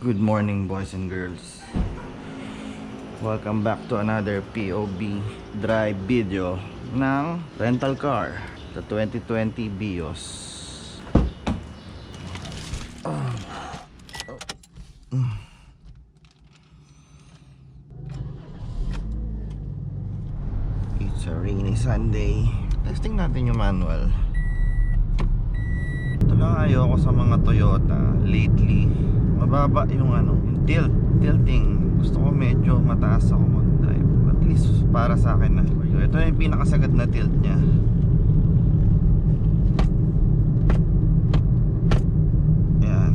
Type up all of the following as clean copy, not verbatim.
Good morning, boys and girls. Welcome back to another POV drive video ng rental car, the 2020 Vios. It's a rainy Sunday. Testing natin yung manual. Ito lang ayoko sa mga Toyota lately. Mababa yung yung tilting. Gusto ko medyo mataas ako mag-drive. At least para sa akin na. Ito yung pinakasagad na tilt niya. Yan.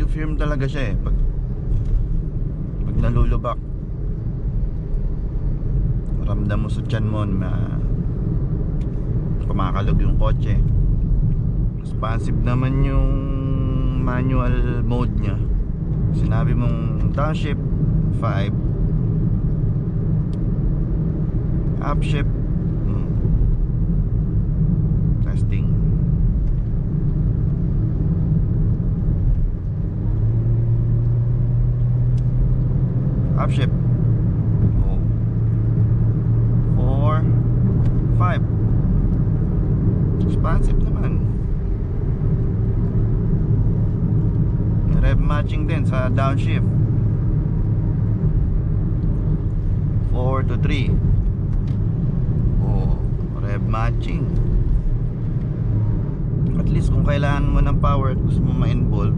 Firm talaga siya pag nalulubak, ramdam mo sa tiyan mo na kumakalog yung kotse. Responsive naman yung manual mode nya. Sinabi mong downshift 5, upshift testing. Upshift 4, 5. Responsive naman. Rev matching din sa downshift 4 to 3. Rev matching. At least kung kailangan mo ng power at gusto mo ma-involve,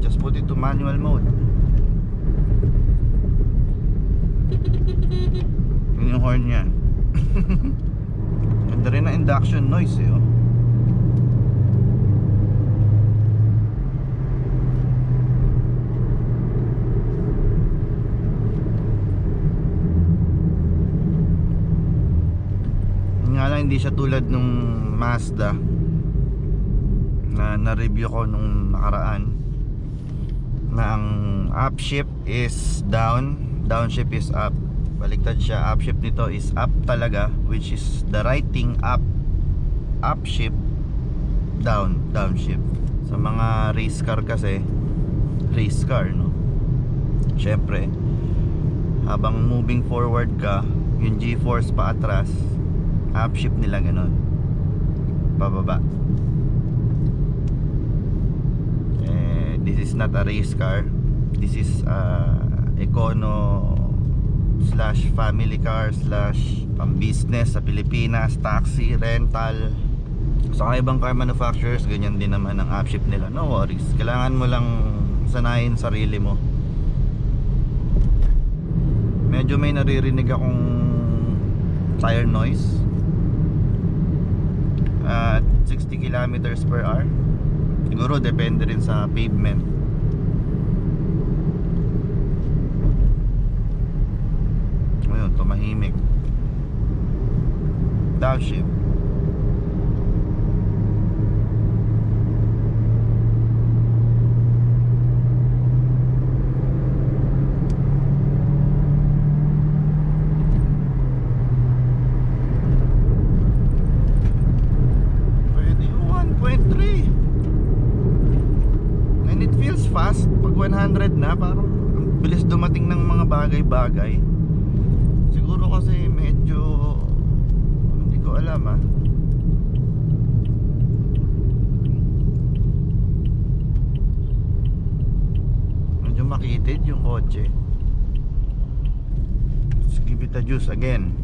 just put it to manual mode. Yun yung horn nya. Ganda rin na induction noise nga lang hindi siya tulad nung Mazda na na-review ko nung nakaraan, na ang upshift is down, downshift is up. Baliktad siya. Upshift nito is up talaga, which is the right thing, up. Upshift, down, downshift. Sa mga race car kasi, race car syempre habang moving forward ka, yung G-force pa atras, upshift nila ganun, pababa. This is not a race car. This is econo slash family car slash pang business sa Pilipinas, taxi, rental. Sa ibang car manufacturers, ganyan din naman ang upshift nila. No worries, kailangan mo lang sanayin sarili mo. Medyo may naririnig akong tire noise at 60 kilometers per hour. Siguro depende rin sa pavement. Tumahimik. Downshift. Pwede yung 1.3. And it feels fast. Pag 100 na, parang bilis dumating ng mga bagay-bagay. Siguro kasi medyo hindi ko alam medyo makitid yung kotse. Let's give it a juice again.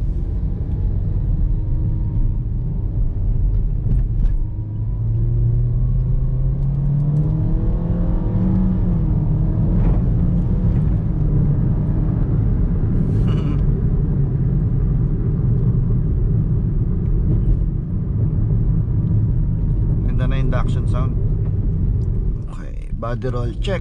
traction sound. Okay, body roll check.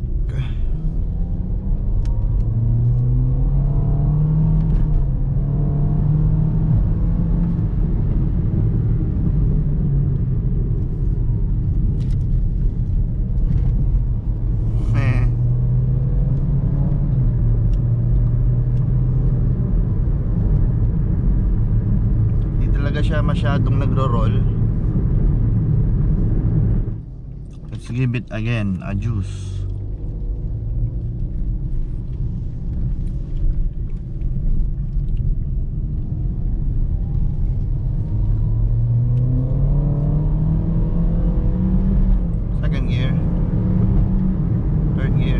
Siya masyadong nagro-roll. Let's give it again a juice. Second gear, third gear.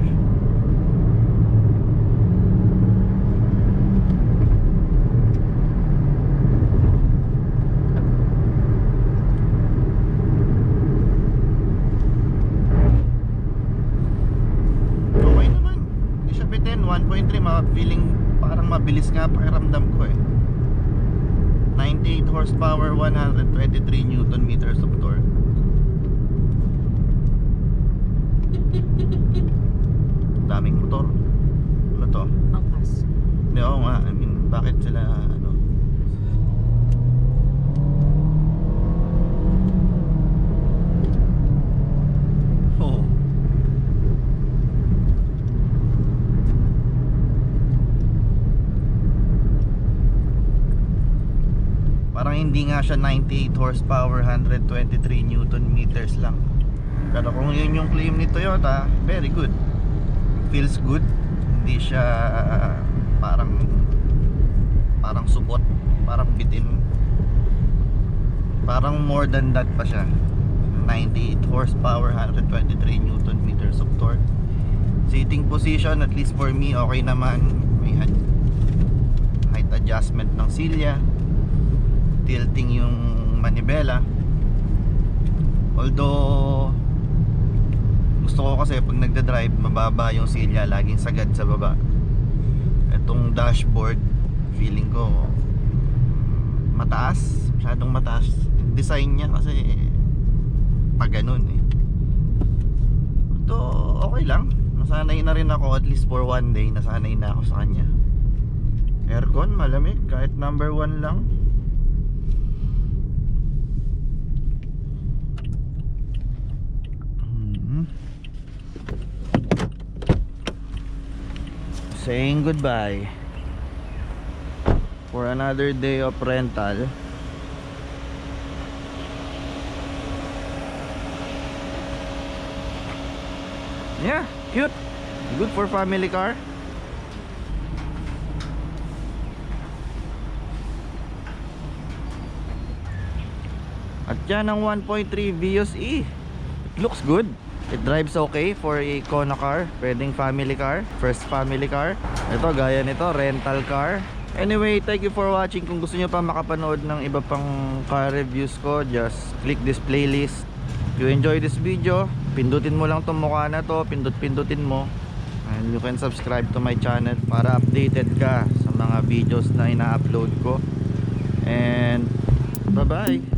Feeling parang mabilis nga pakiramdam ko eh. 98 horsepower, 123 newton meters of torque. Daming motor. Ano to? Angkas. Hindi, oo nga. I mean, bakit sila ano? Oh. Parang hindi nga siya 98 horsepower, 123 newton meters lang. Pero kung yun yung claim ni Toyota, very good. Feels good. Hindi siya parang supot, parang bitin. Parang more than that pa siya. 98 horsepower, 123 newton meters of torque. Seating position, at least for me, okay naman. May height adjustment ng silya, tilting yung manibela. Although gusto ko kasi pag nagda-drive mababa yung silya, laging sagad sa baba. Itong dashboard feeling ko mataas, masyadong mataas yung design niya kasi pag ganun eh. So okay lang, nasanay na rin ako, at least for one day nasanay na ako sa kanya. Aircon malamig kahit number 1 lang. Saying goodbye for another day of rental. Yeah, cute. Good for family car. At yan ang 1.3 Vios E. It looks good. It drives okay for a Kona car, pwedeng family car, first family car. Ito, gaya nito, rental car. Anyway, thank you for watching. Kung gusto nyo pa makapanood ng iba pang car reviews ko, just click this playlist. If you enjoy this video, pindutin mo lang itong mukha na to, pindutin mo. And you can subscribe to my channel para updated ka sa mga videos na ina-upload ko. And bye bye.